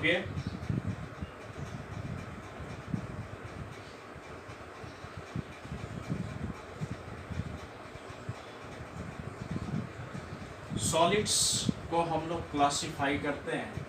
आगे सॉलिड्स को हम लोग क्लासिफाई करते हैं।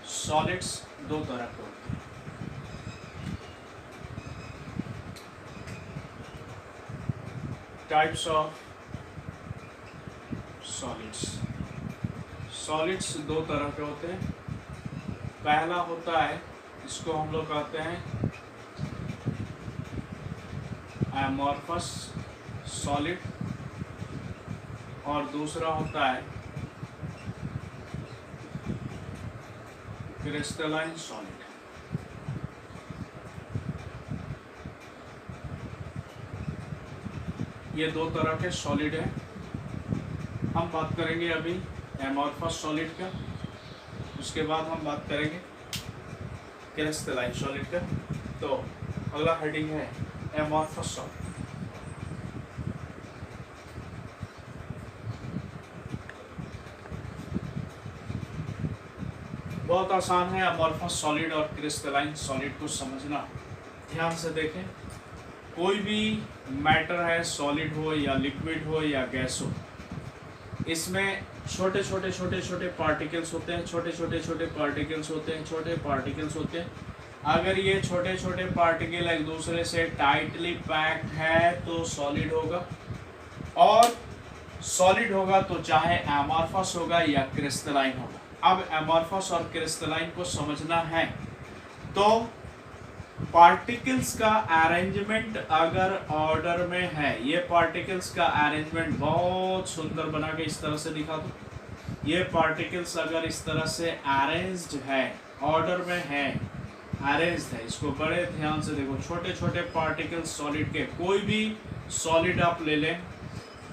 सॉलिड्स दो तरह के होते हैं। Types of solids. सॉलिड्स दो तरह के होते हैं। पहला होता है, इसको हम लोग कहते हैं एमॉर्फस सॉलिड, और दूसरा होता है क्रिस्टलाइन सॉलिड। ये दो तरह के सॉलिड हैं। हम बात करेंगे अभी एमॉर्फस सॉलिड का, उसके बाद हम बात करेंगे क्रिस्टलाइन सॉलिड का। तो अगला हेडिंग है एमॉर्फस सॉलिड। बहुत आसान है एमॉर्फस सॉलिड और क्रिस्टलाइन सॉलिड को समझना। ध्यान से देखें, कोई भी मैटर है, सॉलिड हो या लिक्विड हो या गैस हो, इसमें छोटे छोटे पार्टिकल्स होते हैं, छोटे पार्टिकल्स होते हैं, छोटे पार्टिकल्स होते हैं। अगर ये छोटे छोटे पार्टिकल एक दूसरे से टाइटली पैक्ड है तो सॉलिड होगा, और सॉलिड होगा तो चाहे एमॉर्फस होगा या क्रिस्टलाइन होगा। अब एमॉर्फस और क्रिस्टलाइन को समझना है तो पार्टिकल्स का अरेंजमेंट अगर ऑर्डर में है, ये पार्टिकल्स का अरेंजमेंट बहुत सुंदर बना के इस तरह से दिखा दो। ये पार्टिकल्स अगर इस तरह से अरेंज्ड है, ऑर्डर में है, अरेंज्ड है, इसको बड़े ध्यान से देखो। छोटे छोटे पार्टिकल्स सॉलिड के, कोई भी सॉलिड आप ले लें,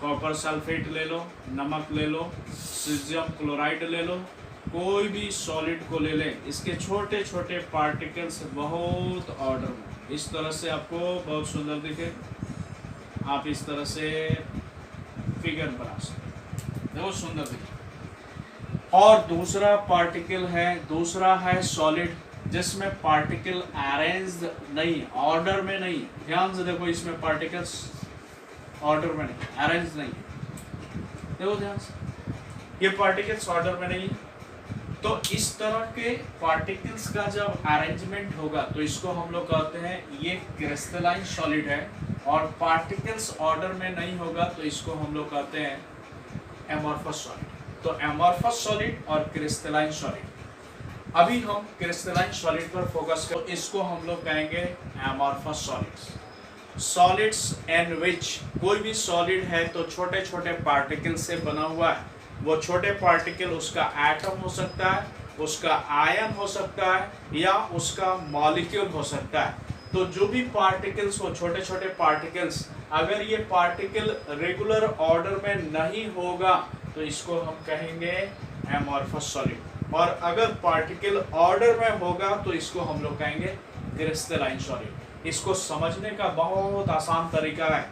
कॉपर सल्फेट ले लो, नमक ले लो, सीजियम क्लोराइड ले लो, कोई भी सॉलिड को ले लें, इसके छोटे छोटे पार्टिकल्स बहुत ऑर्डर में इस तरह से आपको बहुत सुंदर दिखे। आप इस तरह से फिगर बना सकते, बहुत सुंदर दिखे। और दूसरा पार्टिकल है, दूसरा है सॉलिड जिसमें पार्टिकल अरेंज्ड नहीं, ऑर्डर में नहीं। ध्यान से देखो, इसमें पार्टिकल्स ऑर्डर में नहीं, अरेंज नहीं। देखो ध्यान से, ये पार्टिकल्स ऑर्डर में नहीं। तो इस तरह के पार्टिकल्स का जब अरेंजमेंट होगा तो इसको हम लोग कहते हैं ये क्रिस्टलाइन सॉलिड है, और पार्टिकल्स ऑर्डर में नहीं होगा तो इसको हम लोग कहते हैं एमॉर्फस सॉलिड। तो एमॉर्फस सॉलिड और क्रिस्टलाइन सॉलिड। अभी हम क्रिस्टलाइन सॉलिड पर फोकस करें, तो इसको हम लोग कहेंगे एमॉर्फस सॉलिड्स। सॉलिड्स इन विच, कोई भी सॉलिड है तो छोटे छोटे पार्टिकल से बना हुआ है। वो छोटे पार्टिकल, उसका एटम हो सकता है, उसका आयन हो सकता है, या उसका मॉलिक्यूल हो सकता है। तो जो भी पार्टिकल्स हो, छोटे छोटे पार्टिकल्स, अगर ये पार्टिकल रेगुलर ऑर्डर में नहीं होगा तो इसको हम कहेंगे एमॉर्फस सॉलिड, और अगर पार्टिकल ऑर्डर में होगा तो इसको हम लोग कहेंगे क्रिस्टलाइन सॉलिड। इसको समझने का बहुत आसान तरीका है।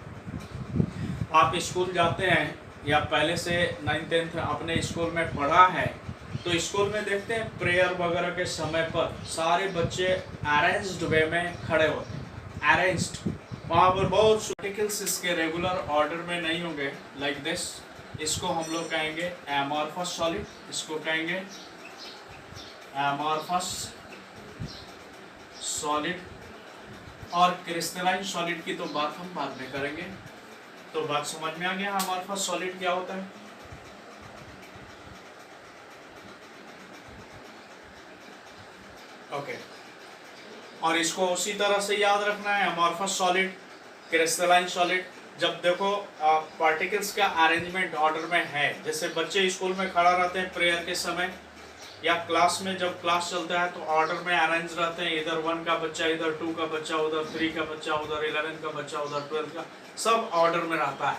आप स्कूल जाते हैं या पहले से 9th-10th अपने स्कूल में पढ़ा है, तो स्कूल में देखते हैं प्रेयर वगैरह के समय पर सारे बच्चे अरेंज्ड वे में खड़े होते हैं, अरेंज्ड। वहाँ पर बहुत पार्टिकल्स इसके रेगुलर ऑर्डर में नहीं होंगे, लाइक दिस। इसको हम लोग कहेंगे एमॉर्फस सॉलिड, इसको कहेंगे एमॉर्फस सॉलिड। और क्रिस्टलाइन सॉलिड की तो बात हम बाद में करेंगे। तो बात समझ में आ गया एमॉर्फस सॉलिड क्या होता है। ओके, और इसको उसी तरह से याद रखना है, एमॉर्फस सॉलिड, क्रिस्टलाइन सॉलिड। जब देखो पार्टिकल्स का अरेंजमेंट ऑर्डर में है, जैसे बच्चे स्कूल में खड़ा रहते हैं प्रेयर के समय, या क्लास में जब क्लास चलता है तो ऑर्डर में अरेंज रहते हैं, इधर 1 का बच्चा, इधर 2 का बच्चा, उधर 3 का बच्चा, उधर 11 का बच्चा, उधर 12 का, सब ऑर्डर में रहता है।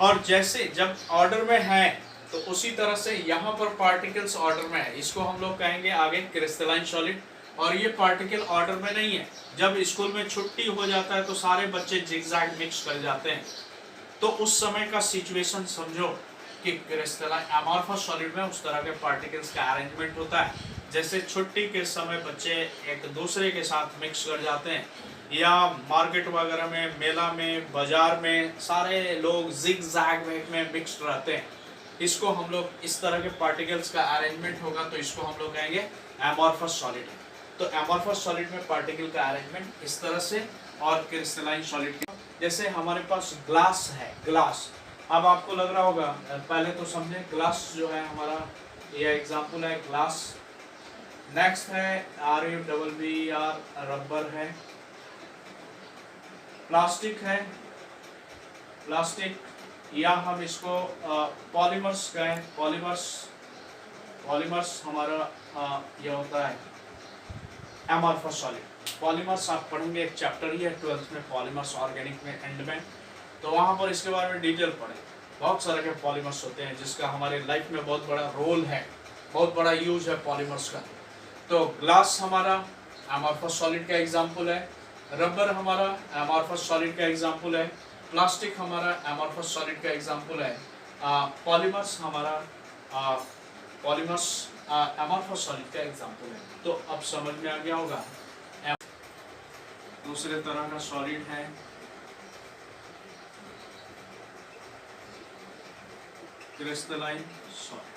और जैसे जब ऑर्डर में है तो उसी तरह से यहाँ पर पार्टिकल्स ऑर्डर में है, इसको हम लोग कहेंगे आगे क्रिस्टलाइन सॉलिड। और ये पार्टिकल ऑर्डर में नहीं है। जब स्कूल में छुट्टी हो जाता है तो सारे बच्चे जिगजैग मिक्स कर जाते हैं, तो उस समय का सिचुएशन समझो। कि क्रिस्टलाइन एमॉर्फस सॉलिड में उस तरह के पार्टिकल्स का अरेंजमेंट होता है, जैसे छुट्टी के समय बच्चे एक दूसरे के साथ मिक्स कर जाते हैं, या मार्केट वगैरह में, मेला में, बाजार में सारे लोग जिग जैग में मिक्स रहते हैं, इसको हम लोग इस तरह के पार्टिकल्स का अरेंजमेंट होगा तो इसको हम लोग कहेंगे एमॉर्फस सॉलिड। तो एमॉर्फस सॉलिड में पार्टिकल का अरेंजमेंट इस तरह से, और क्रिस्टलाइन सॉलिड जैसे हमारे पास ग्लास है, ग्लास, अब आपको लग रहा होगा, पहले तो समझे ग्लास जो है हमारा, ये एग्जांपल है ग्लास। नेक्स्ट है RUBBER, रबर है। प्लास्टिक है, प्लास्टिक, या हम इसको पॉलीमर्स कहें, पॉलीमर्स, पॉलीमर्स हमारा ये होता है एमॉर्फस सॉलिड। पॉलीमर्स आप पढ़ेंगे, एक चैप्टर ही है 12th में पॉलीमर्स, ऑर्गेनिक में एंड में, तो वहाँ पर इसके बारे में डिटेल पढ़ें। बहुत सारे के पॉलीमर्स होते हैं जिसका हमारे लाइफ में बहुत बड़ा रोल है, बहुत बड़ा यूज है पॉलीमर्स का। तो ग्लास हमारा एमॉर्फस सॉलिड का एग्जांपल है, रबर हमारा एमॉर्फस सॉलिड का एग्जांपल है, प्लास्टिक हमारा एमॉर्फस सॉलिड का एग्जांपल है, पॉलीमर्स हमारा पॉलीमर्स एमॉर्फस सॉलिड का एग्जांपल है। तो अब समझ में आ गया होगा। दूसरे तरह का सॉलिड है क्रिस्टलाइन सॉलिड।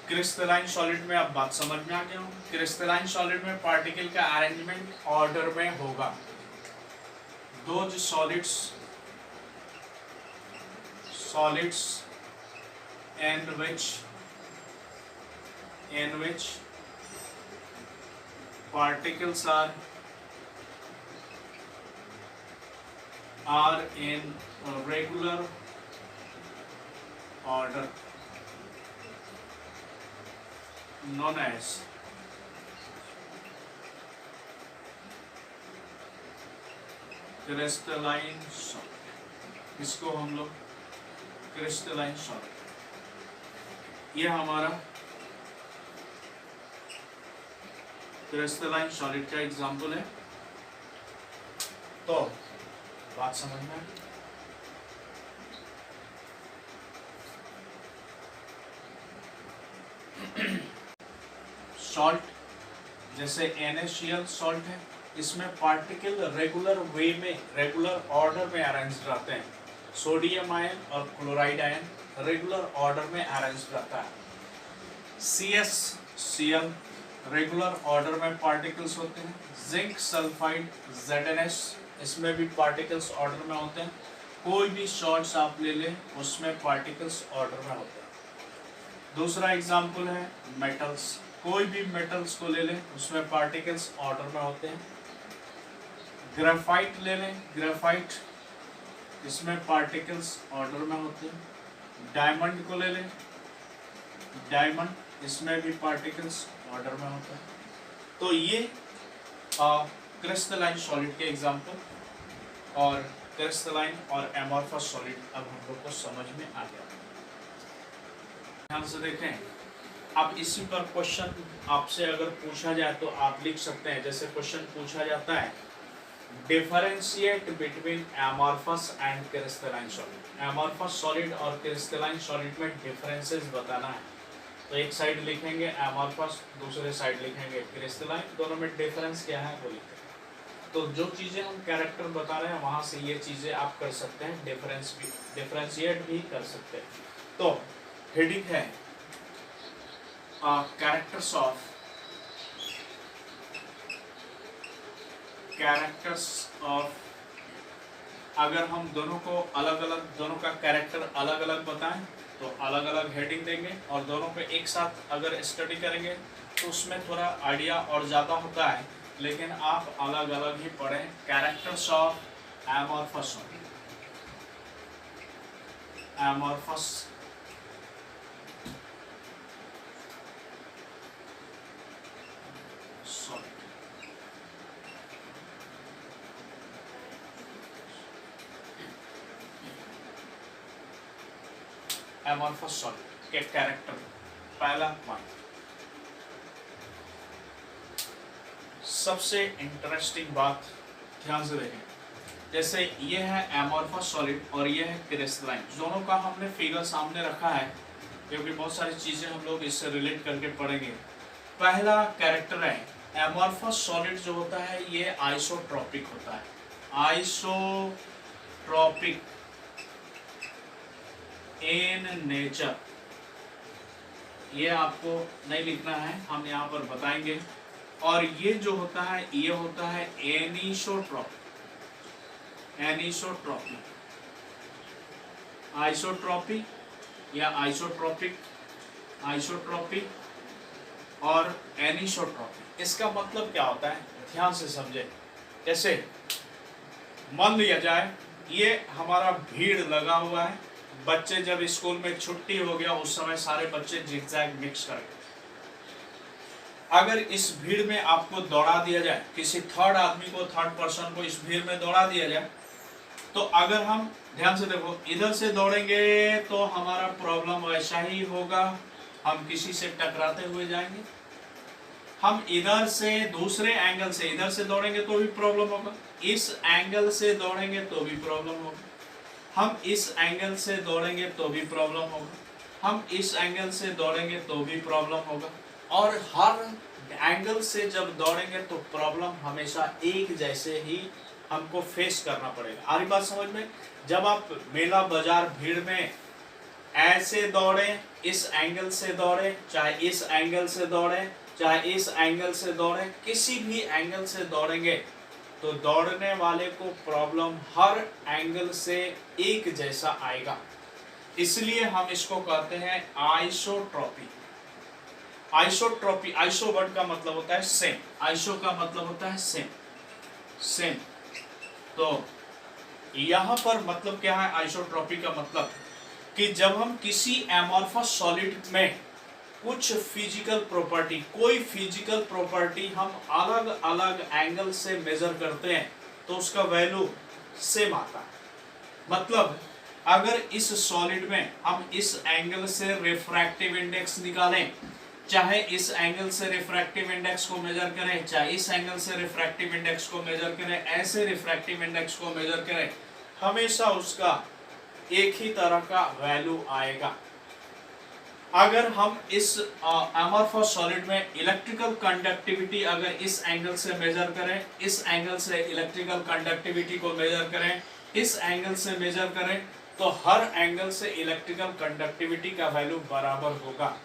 क्रिस्टलाइन सॉलिड में अब बात समझ में आ गया हो। क्रिस्टलाइन सॉलिड में पार्टिकल का अरेंजमेंट ऑर्डर में होगा। Those solids in which particles are in regular order known as crystalline solid. इसको हम लोग क्रिस्टलाइन सॉलिड, ये हमारा क्रिस्टलाइन सॉलिड का एग्जांपल है। तो बात समझ में, सॉल्ट जैसे NaCl सॉल्ट है, इसमें पार्टिकल रेगुलर वे में, रेगुलर ऑर्डर में अरेंज रहते हैं। सोडियम आयन और क्लोराइड आयन रेगुलर ऑर्डर में अरेंज रहता है। CsCl रेगुलर ऑर्डर में पार्टिकल्स होते हैं। जिंक सल्फाइड ZnS, इसमें भी पार्टिकल्स ऑर्डर में होते हैं। कोई भी सॉल्ट्स आप ले लें उसमें पार्टिकल्स ऑर्डर में होते हैं। दूसरा एग्जांपल है मेटल्स, कोई भी मेटल्स को ले लें उसमें पार्टिकल्स ऑर्डर में होते हैं। ग्रेफाइट ले लें, ग्रेफाइट, इसमें पार्टिकल्स ऑर्डर में होते हैं। डायमंड को ले लें, डायमंड, इसमें भी पार्टिकल्स ऑर्डर में होता है। तो ये क्रिस्टलाइन सॉलिड के एग्जांपल, और क्रिस्टलाइन और एमॉर्फस सॉलिड अब हम लोग को समझ में आ गया। ध्यान से देखें, अब इसी पर क्वेश्चन आपसे अगर पूछा जाए तो आप लिख सकते हैं। जैसे क्वेश्चन पूछा जाता है, differentiate between amorphous and crystalline solid. Amorphous solid और क्रिस्टलाइन सॉलिड में डिफरेंसेस बताना है। तो एक साइड लिखेंगे एमॉर्फस, दूसरे साइड लिखेंगे क्रिस्टलाइन, दोनों में डिफरेंस क्या है वो लिखेंगे। तो जो चीज़ें हम कैरेक्टर बता रहे हैं वहाँ से ये चीज़ें आप कर सकते हैं, डिफरेंशिएट भी कर सकते हैं। तो हेडिंग है कैरेक्टर्स ऑफ, अगर हम दोनों को अलग अलग, दोनों का कैरेक्टर अलग अलग बताएं तो अलग अलग हेडिंग देंगे, और दोनों पे एक साथ अगर स्टडी करेंगे तो उसमें थोड़ा आइडिया और ज़्यादा होता है, लेकिन आप अलग अलग ही पढ़ें। Characters of amorphous solid, amorphous solid, amorphous solid के कैरेक्टर। पहला पॉइंट, सबसे इंटरेस्टिंग बात ध्यान से देखें, जैसे ये है एमॉर्फस सॉलिड और ये है क्रिस्टलाइन, दोनों का हमने फिगर सामने रखा है क्योंकि बहुत सारी चीज़ें हम लोग इससे रिलेट करके पढ़ेंगे। पहला कैरेक्टर है एमॉर्फस सॉलिड जो होता है ये आइसोट्रॉपिक होता है, आइसोट्रॉपिक इन नेचर। ये आपको नहीं लिखना है, हम यहाँ पर बताएंगे। और ये जो होता है ये होता है एनिसोट्रॉपिक, एनिसोट्रॉपिक, आइसोट्रॉपिक या आइसोट्रॉपिक, आइसोट्रॉपिक और एनिसोट्रॉपिक। इसका मतलब क्या होता है ध्यान से समझे। जैसे मान लिया जाए ये हमारा भीड़ लगा हुआ है, बच्चे जब स्कूल में छुट्टी हो गया उस समय सारे बच्चे जिगजैग मिक्स कर गए। अगर इस भीड़ में आपको दौड़ा दिया जाए, किसी थर्ड आदमी को, थर्ड पर्सन को इस भीड़ में दौड़ा दिया जाए, तो अगर हम ध्यान से देखो इधर से दौड़ेंगे तो हमारा प्रॉब्लम वैसा ही होगा, हम किसी से टकराते हुए जाएंगे। हम इधर से दूसरे एंगल से इधर से दौड़ेंगे तो भी प्रॉब्लम होगा, इस एंगल से दौड़ेंगे तो भी प्रॉब्लम होगा, हम इस एंगल से दौड़ेंगे तो भी प्रॉब्लम होगा, हम इस एंगल से दौड़ेंगे तो भी प्रॉब्लम होगा। और हर एंगल से जब दौड़ेंगे तो प्रॉब्लम हमेशा एक जैसे ही हमको फेस करना पड़ेगा। आ रही बात समझ में। जब आप मेला बाजार भीड़ में ऐसे दौड़े, इस एंगल से दौड़े, चाहे इस एंगल से दौड़े, चाहे इस एंगल से दौड़े, किसी भी एंगल से दौड़ेंगे तो दौड़ने वाले को प्रॉब्लम हर एंगल से एक जैसा आएगा। इसलिए हम इसको कहते हैं आइसोट्रॉपी। आइसोट्रॉपी, आइसो वर्ड का मतलब होता है सेम, आइसो का मतलब होता है सेम, सेम। तो यहाँ पर मतलब क्या है आइसोट्रॉपी का मतलब कि जब हम किसी एमॉर्फस सॉलिड में कुछ फिजिकल प्रॉपर्टी, कोई फिजिकल प्रॉपर्टी हम अलग अलग एंगल से मेजर करते हैं तो उसका वैल्यू सेम आता है। मतलब अगर इस सॉलिड में हम इस एंगल से रिफ्रैक्टिव इंडेक्स निकालें, चाहे इस एंगल से रिफ्रैक्टिव इंडेक्स को मेजर करें, चाहे इस एंगल से रिफ्रैक्टिव इंडेक्स को मेजर करें, ऐसे रिफ्रैक्टिव इंडेक्स को मेजर करें, हमेशा उसका एक ही तरह का वैल्यू आएगा। अगर हम इस एमॉर्फस सॉलिड में इलेक्ट्रिकल कंडक्टिविटी अगर इस एंगल से मेजर करें, इस एंगल से इलेक्ट्रिकल कंडक्टिविटी को मेजर करें, इस एंगल से मेजर करें, तो हर एंगल से इलेक्ट्रिकल कंडक्टिविटी का वैल्यू बराबर होगा।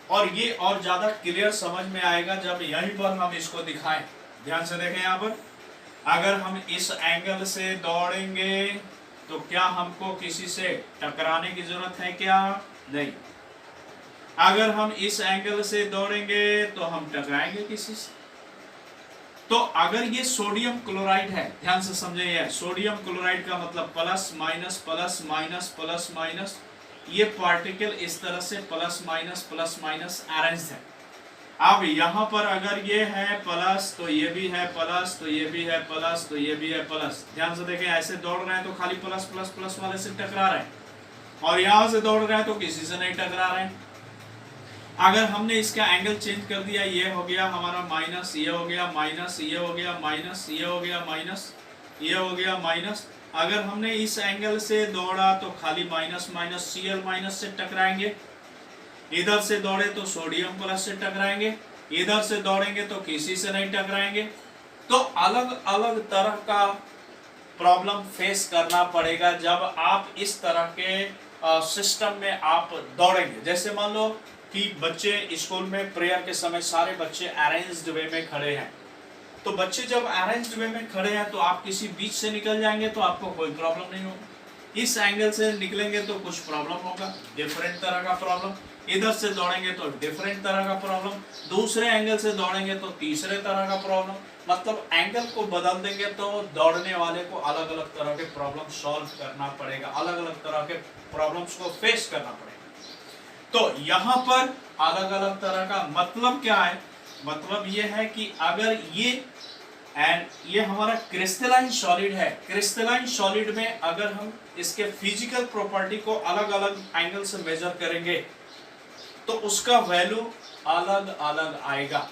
और ये और ज्यादा क्लियर समझ में आएगा जब यहीं पर हम इसको दिखाएं। ध्यान से देखें यहाँ पर, अगर हम इस एंगल से दौड़ेंगे तो क्या हमको किसी से टकराने की जरूरत है क्या? नहीं। अगर हम इस एंगल से दौड़ेंगे तो हम टकराएंगे किसी से। तो अगर ये सोडियम क्लोराइड है, ध्यान से समझे, ये सोडियम क्लोराइड का मतलब plus minus plus minus plus minus, ये पार्टिकल इस तरह से प्लस माइनस अरेंज है। अब यहाँ पर अगर ये है प्लस तो ये भी है प्लस, तो ये भी है प्लस, तो ये भी है प्लस। ध्यान से देखें, ऐसे दौड़ रहे हैं तो खाली प्लस प्लस प्लस वाले से टकरा रहे हैं, और यहाँ से दौड़ रहे हैं तो किसी से नहीं टकरा रहे हैं। अगर हमने इसका एंगल चेंज कर दिया, ये हो गया हमारा माइनस, ये हो गया माइनस, ये हो गया माइनस, ये हो गया माइनस, ये हो गया माइनस। अगर हमने इस एंगल से दौड़ा तो खाली माइनस माइनस Cl माइनस से टकराएंगे, इधर से दौड़े तो सोडियम प्लस से टकराएंगे, इधर से दौड़ेंगे तो किसी से नहीं टकराएंगे। तो अलग अलग तरह का प्रॉब्लम फेस करना पड़ेगा जब आप इस तरह के सिस्टम में आप दौड़ेंगे। जैसे मान लो कि बच्चे स्कूल में प्रेयर के समय सारे बच्चे अरेंज्ड वे में खड़े हैं, तो बच्चे जब अरेंज्ड वे में खड़े हैं तो आप किसी बीच से निकल जाएंगे तो आपको कोई प्रॉब्लम नहीं होगा। इस एंगल से निकलेंगे तो कुछ प्रॉब्लम होगा, डिफरेंट तरह का प्रॉब्लम। इधर से दौड़ेंगे तो डिफरेंट तरह का प्रॉब्लम, दूसरे एंगल से दौड़ेंगे तो तीसरे तरह का प्रॉब्लम। मतलब एंगल को बदल देंगे तो दौड़ने वाले को अलग अलग तरह के प्रॉब्लम सॉल्व करना पड़ेगा, अलग अलग तरह के प्रॉब्लम्स को फेस करना पड़ेगा। तो यहाँ पर अलग अलग तरह का मतलब क्या है? मतलब ये है कि अगर ये हमारा क्रिस्टलाइन सॉलिड है, क्रिस्टलाइन सॉलिड में अगर हम इसके फिजिकल प्रॉपर्टी को अलग अलग एंगल से मेजर करेंगे तो उसका वैल्यू अलग अलग आएगा।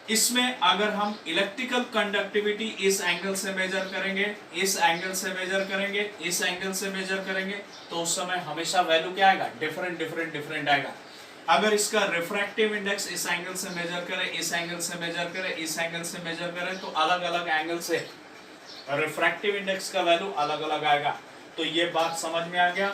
इसमें अगर हम इलेक्ट्रिकल कंडक्टिविटी इस एंगल से मेजर करेंगे, इस एंगल से मेजर करेंगे, इस एंगल से मेजर करेंगे, तो उस समय हमेशा वैल्यू क्या आएगा, डिफरेंट आएगा। अगर इसका रिफ्रैक्टिव इंडेक्स इस एंगल से मेजर करें, इस एंगल से मेजर करें, इस एंगल से मेजर करें, तो अलग अलग एंगल से रिफ्रैक्टिव इंडेक्स का वैल्यू अलग अलग आएगा। तो ये बात समझ में आ गया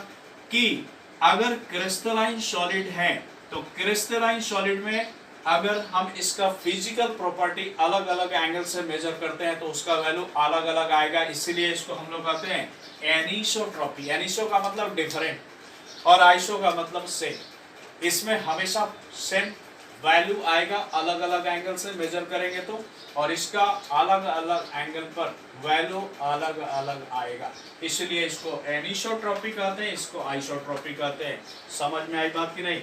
कि अगर क्रिस्टलाइन सॉलिड है तो क्रिस्टलाइन सॉलिड में अगर हम इसका फिजिकल प्रॉपर्टी अलग अलग एंगल से मेजर करते हैं तो उसका वैल्यू अलग अलग आएगा। इसीलिए इसको हम लोग कहते हैं एनिसोट्रॉपी। एनिसो का मतलब डिफरेंट और आइसो का मतलब सेम। इसमें हमेशा सेम वैल्यू आएगा अलग अलग एंगल से मेजर करेंगे तो, और इसका अलग अलग एंगल पर वैल्यू अलग अलग आएगा। इसलिए इसको एनिसोट्रॉपी कहते हैं, इसको आइसोट्रॉपी कहते हैं। समझ में आई बात कि नहीं?